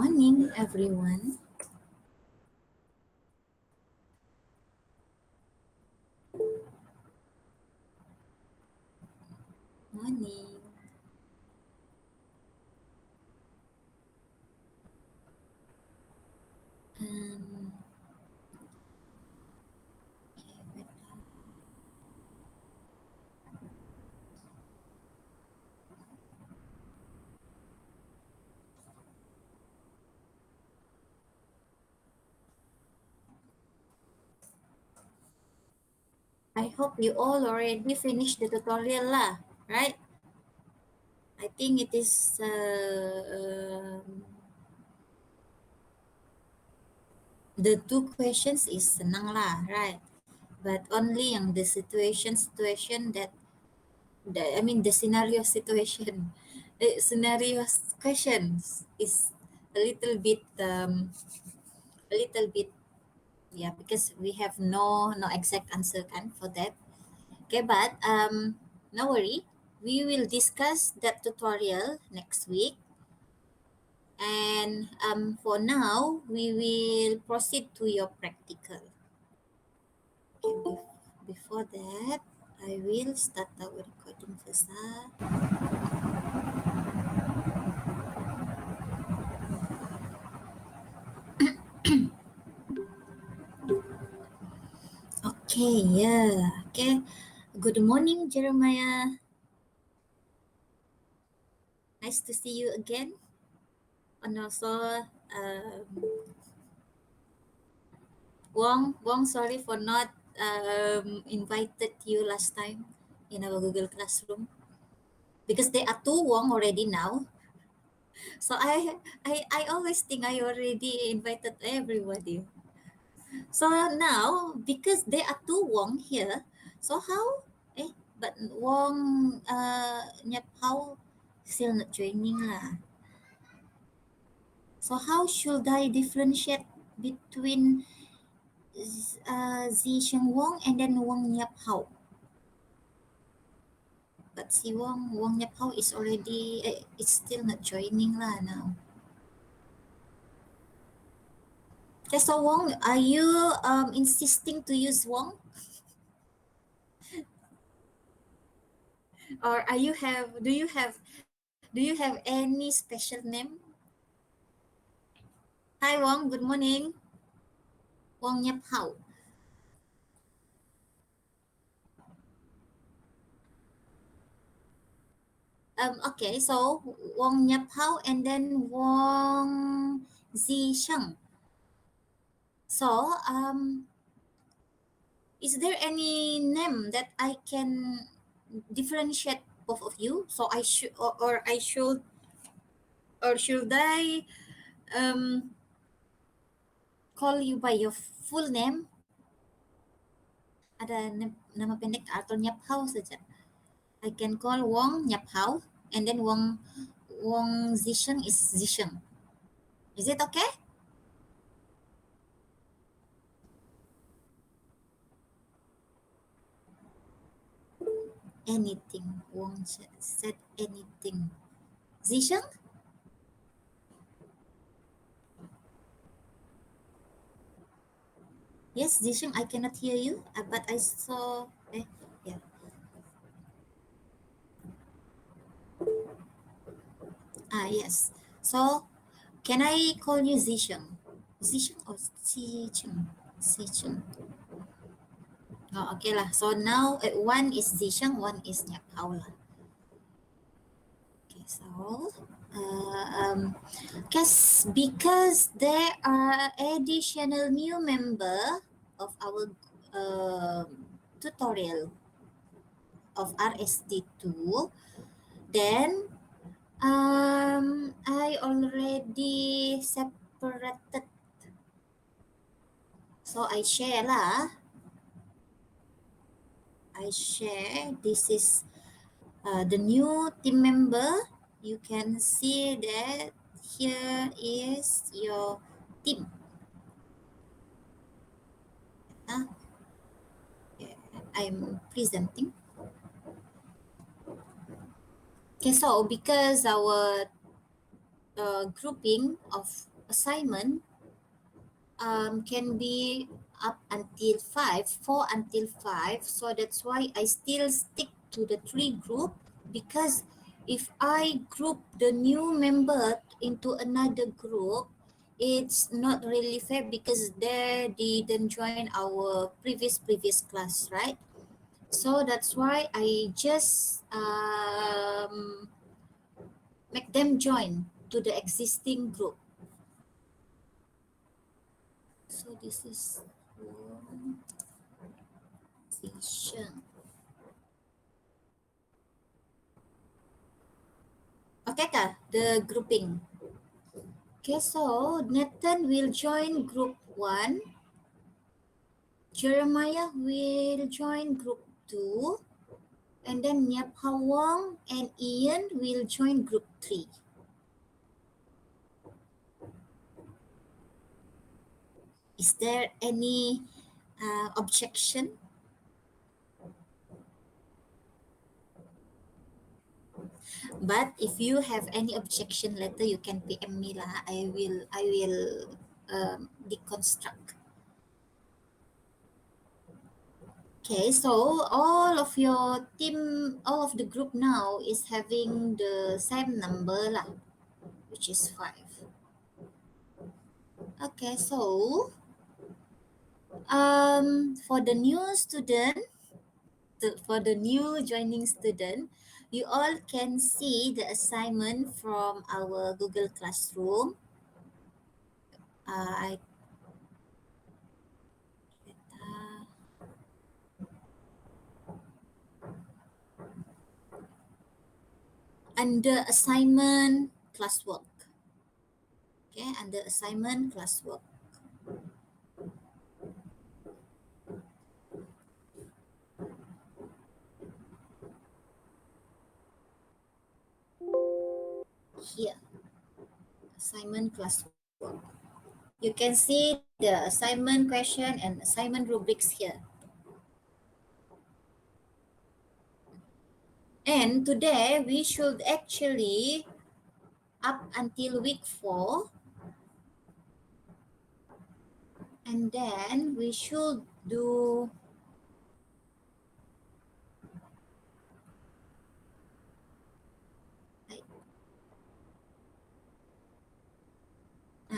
morning, everyone. Morning. Um, okay, wait. I hope you all already finished the tutorial lah, right? I think it is the two questions is senang lah, right? But only yang the situation that I mean the scenario situation, scenario questions is a little bit yeah, because we have no exact answer kan for that. Okay, but no worry, we will discuss that tutorial next week. And for now, we will proceed to your practical. Okay, before that, I will start our recording first. Okay, yeah. Okay. Good morning, Jeremiah. Nice to see you again. And also, Wong, sorry for not invited you last time in our Google Classroom because there are two Wong already now. So I always think I already invited everybody. So now because there are two Wong here, so how? But Wong Nyap how still not joining lah. So how should I differentiate between Zi Sheng Wong and then Wong Nyap Hao? But si Wong Nyap Hao is already, it's still not joining lah now. Okay, so Wong, are you insisting to use Wong? Or do you have any special name? Hi Wong, good morning. Wong Nyap Hao. Okay, so Wong Nyap Hao and then Wong Zi Sheng. So, is there any name that I can differentiate both of you? So I should, or I should, or should I call you by your full name? Ada nama pendek atau Nyap Hao saja. I can call Wong Nyap Hao and then Wong Zisheng is Zisheng. Is it okay? Anything. Wong said anything. Zisheng? Yes, Zisheng, I cannot hear you, but I saw. Yeah. Yes. So, can I call you Zisheng? Zisheng or Zicheng? Zicheng. Oh, okay lah. So now one is Zisheng, one is Nyap Hao lah. Okay, so because there are additional new member of our tutorial of RST2, then I already separated. So I share lah. I share. This is the new team member. You can see that here is your team. I'm presenting. Okay, so because our grouping of assignment can be up until 5, 4 until 5. So that's why I still stick to the 3 group, because if I group the new member into another group, it's not really fair because they didn't join our previous class, right? So that's why I just make them join to the existing group. So this is session. Okay, Kak, the grouping. Okay, so Nathan will join group 1, Jeremiah will join group 2, and then Nyap Hawang and Ian will join group 3. Is there any objection? But if you have any objection later, you can PM me lah. I will deconstruct. Okay, so all of your team, all of the group now is having the same number lah, which is 5. Okay, so for the new student, for the new joining student, you all can see the assignment from our Google Classroom. I uh, under assignment classwork. Okay, under assignment classwork. Here, assignment classwork. You can see the assignment question and assignment rubrics here. And today we should actually, up until week 4, and then we should do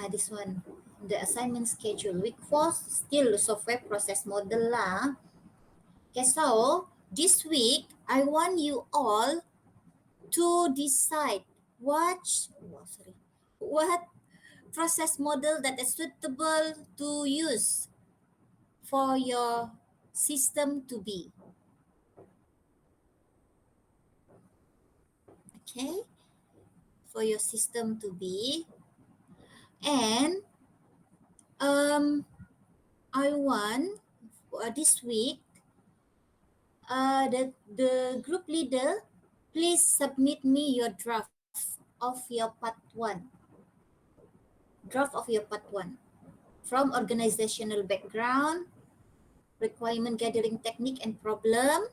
this one, the assignment schedule. Week 4 still software process model lah. Okay, so this week I want you all to decide what process model that is suitable to use for your system to be. Okay, for your system to be. And I want this week the group leader, please submit me your draft of your part 1. Draft of your part 1 from organizational background, requirement gathering technique and problem,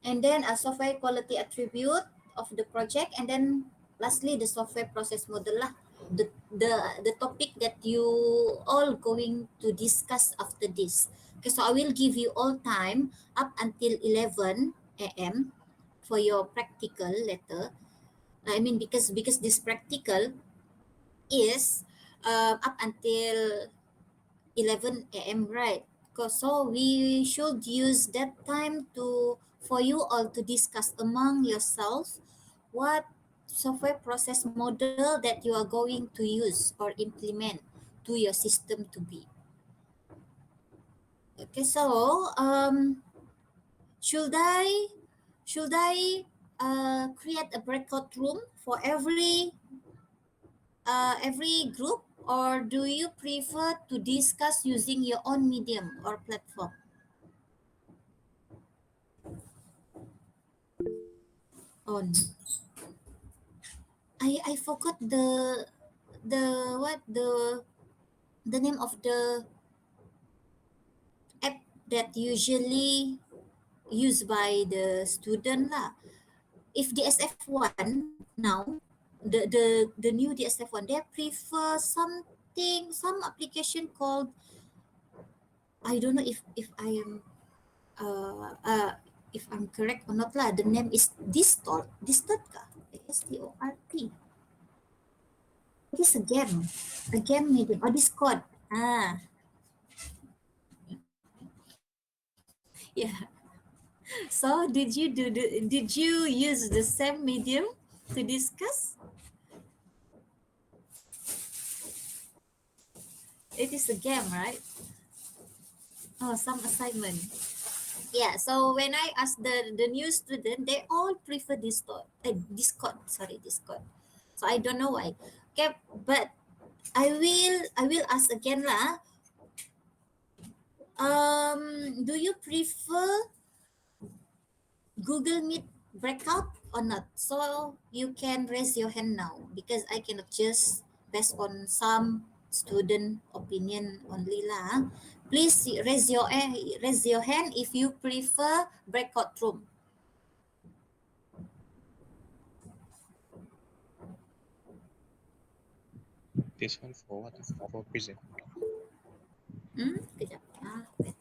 and then a software quality attribute of the project, and then lastly the software process model lah. The topic that you all going to discuss after this. Okay, so I will give you all time up until 11 a.m. for your practical letter. I mean, because this practical is up until 11 a.m. right? So we should use that time for you all to discuss among yourselves what software process model that you are going to use or implement to your system to be. Okay, so should I create a breakout room for every group, or do you prefer to discuss using your own medium or platform? On. I forgot the what the name of the app that usually used by the student lah. If the SF1 now, the new DSF1, they prefer some application called, I don't know if I am uh, uh if I'm correct or not lah. The name is Distort ka? Distort. It is a game medium or Discord. Ah, yeah. So did you use the same medium to discuss? It is a game, right? Oh, some assignment. Yeah. So when I asked the new student, they all prefer Discord. Sorry, Discord. So I don't know why. Okay, but I will ask again lah. Do you prefer Google Meet breakout or not? So you can raise your hand now because I cannot just based on some student opinion only lah. Please raise your hand if you prefer breakout room. This one for what? For present. Kejap. Wait.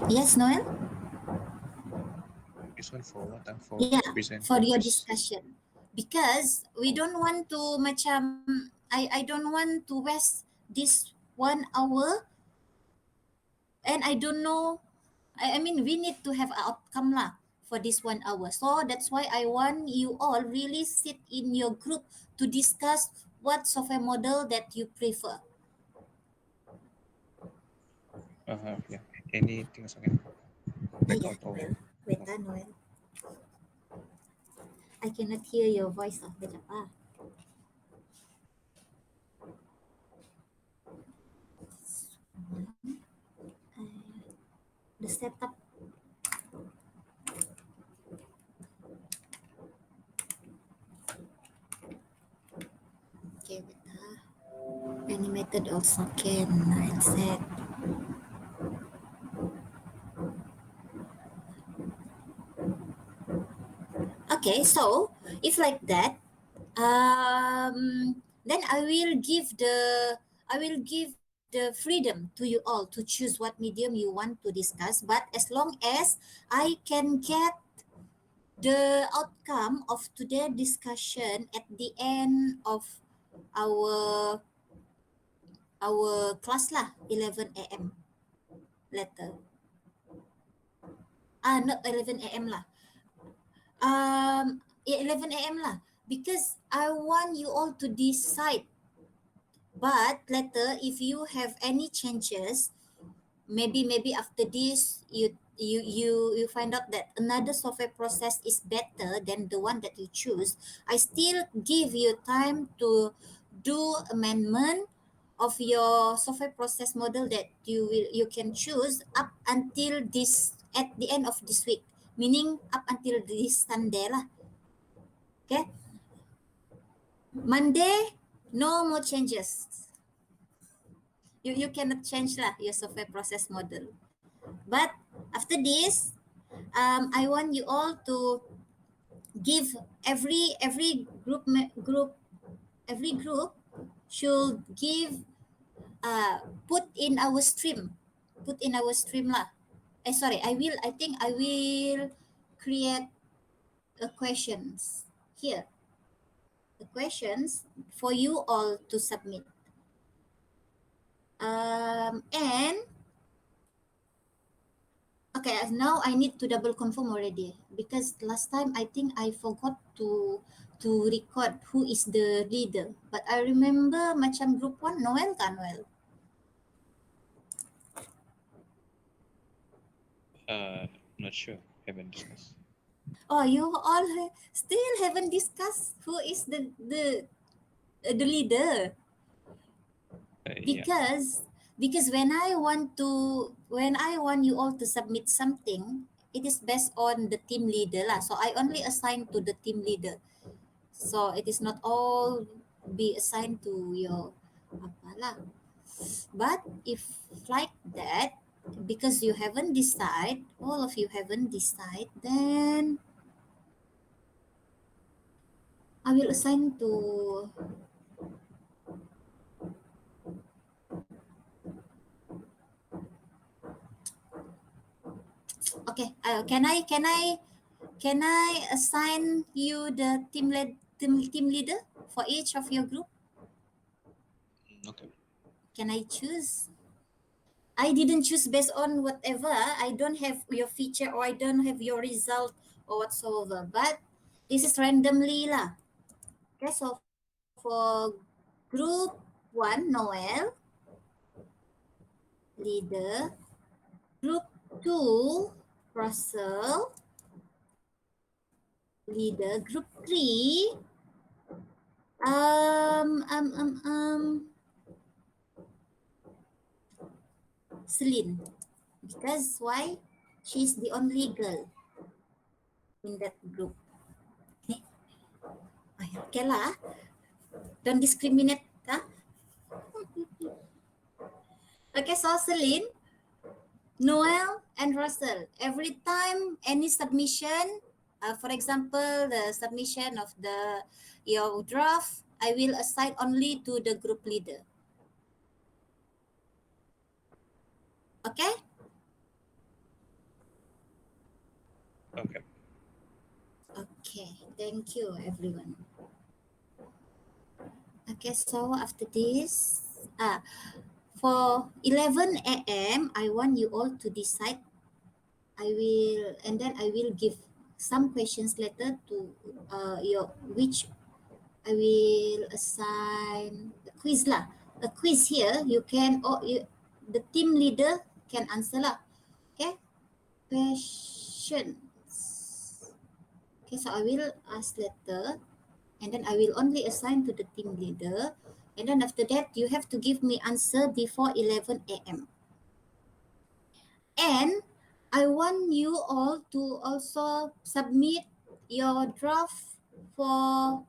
Yes, Noel? This one for what? For Yeah, present for your purpose. discussion. Because we don't want to macam, I don't want to waste this 1 hour, and I don't know, I mean we need to have an outcome lah for this 1 hour. So that's why I want you all really sit in your group to discuss what software model that you prefer. Yeah. Anything else? Okay. Yeah, Breakout or Noel. Wait, Noel. I cannot hear your voice. Kejap, The setup. Okay, wait, animated also can, I said. Okay, so if like that, then I will give the freedom to you all to choose what medium you want to discuss. But as long as I can get the outcome of today's discussion at the end of our class lah, 11 a.m. later. Not 11 a.m. lah. 11 a.m. lah. Because I want you all to decide. But later, if you have any changes, maybe after this, you find out that another software process is better than the one that you choose. I still give you time to do amendment of your software process model that you can choose up until this at the end of this week, meaning up until this Sunday lah. Okay, Monday, no more changes. You cannot change lah your software process model. But after this, I want you all to give every group should give put in our stream lah. Sorry, I think I will create a questions here. The questions for you all to submit. And okay, now I need to double confirm already because last time I think I forgot to record who is the leader. But I remember macam group 1 Noel kan Noel? Not sure. Haven't discussed. Oh, you all still haven't discussed who is the leader. Yeah. Because when I want you all to submit something, it is based on the team leader lah. So I only assign to the team leader. So it is not all be assigned to your apa lah. But if like that, because you haven't decide, all of you haven't decide, then I will assign to. Okay, can I assign you the team leader for each of your group? Okay. Can I choose? I didn't choose based on whatever. I don't have your feature or I don't have your result or whatsoever. But this is randomly lah. Okay, so for group one, Noel, leader. Group two, Russell, leader. Group three, um, um, um, um, Celine. Because why? She's the only girl in that group. Okay lah. Don't discriminate. Huh? Okay, so Celine, Noel, and Russell. Every time any submission, for example, the submission of the your draft, I will assign only to the group leader. Okay? Okay. Okay. Thank you, everyone. Okay, so after this, for 11 a.m., I want you all to decide. And then I will give some questions later to your which I will assign a quiz lah. A quiz here, you can the team leader can answer lah. Okay, questions. Okay, so I will ask later, and then I will only assign to the team leader, and then after that you have to give me answer before 11 a.m. And I want you all to also submit your draft for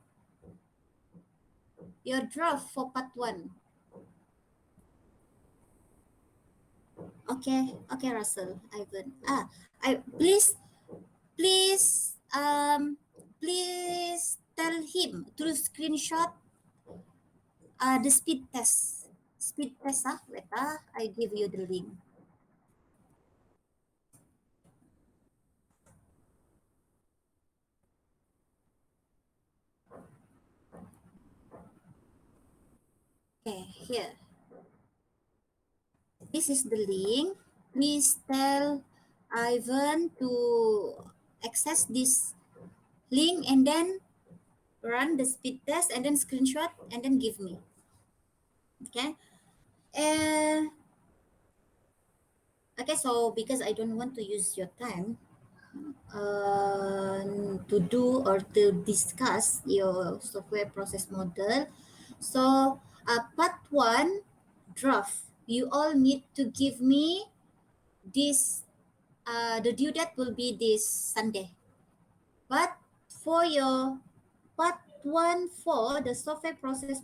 part one. Okay, Russell, Ivan. I please please tell him to screenshot the speed test. Speed test wait I give you the link. Okay, here. This is the link. Please tell Ivan to access this link and then run the speed test and then screenshot and then give me. Okay. Uh, okay, so because I don't want to use your time to do or to discuss your software process model, so part one draft, you all need to give me this. The due date will be this Sunday. But for your part one for the software process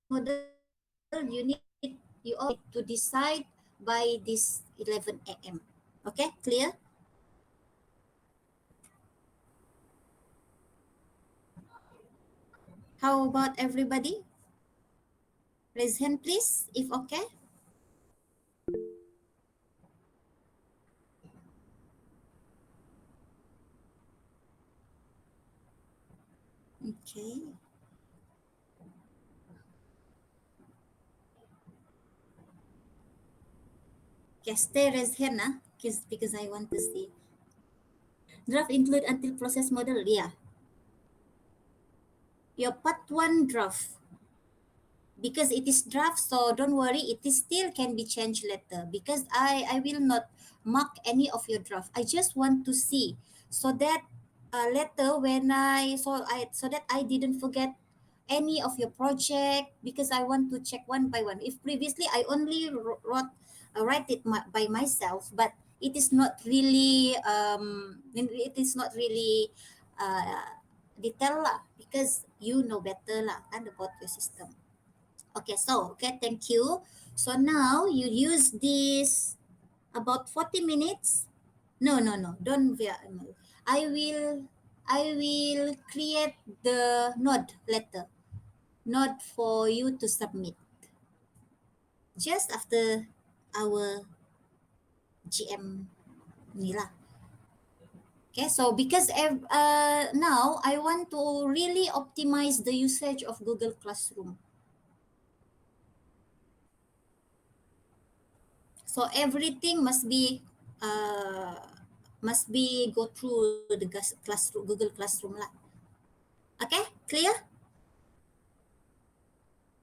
model, you all need to decide by this 11 a.m. Okay, clear? How about everybody? Raise hand please if okay. Okay. Okay, stay raise hand because I want to see. Draft include until process model, yeah. Your part one draft, because it is draft, so don't worry, it is still can be changed later because I will not mark any of your draft. I just want to see so that later when so that I didn't forget any of your project, because I want to check one by one. If previously I only write it by myself, but it is not really detail lah, because you know better lah and about your system. Okay, so okay, thank you So now you use this about 40 minutes. No, no, no. Don't via email. I will create the node letter, node for you to submit just after our GM ni lah. Okay, so because now I want to really optimize the usage of Google Classroom. So everything must be go through the classroom, Google Classroom lah. Okay, clear?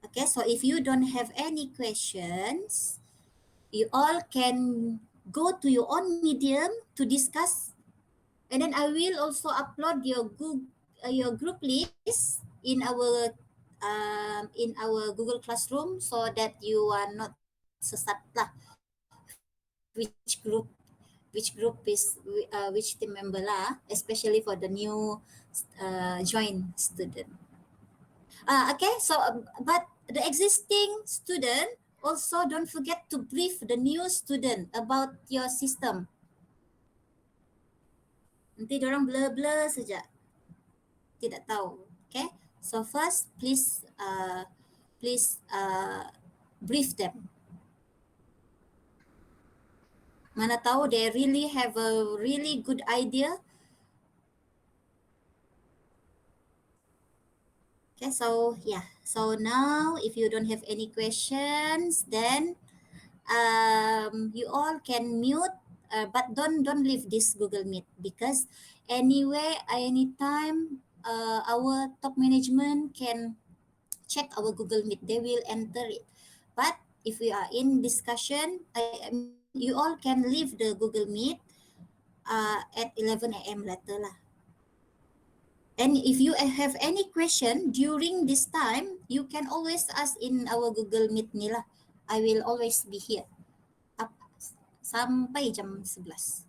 Okay, so if you don't have any questions, you all can go to your own medium to discuss, and then I will also upload your group list in our Google Classroom so that you are not sesat lah which group is which team member lah, especially for the new join student. Okay, so but the existing student also don't forget to brief the new student about your system. Nanti dorang blur-blur saja, tidak tahu. Okay, so first please brief them. Mana tahu they really have a really good idea. Okay, so yeah. So now if you don't have any questions, then you all can mute, but don't leave this Google Meet, because anyway, anytime our top management can check our Google Meet, they will enter it. But if we are in discussion, I mean, you all can leave the Google Meet at 11 a.m. later lah. And if you have any question during this time, you can always ask in our Google Meet ni lah. I will always be here up sampai jam 11.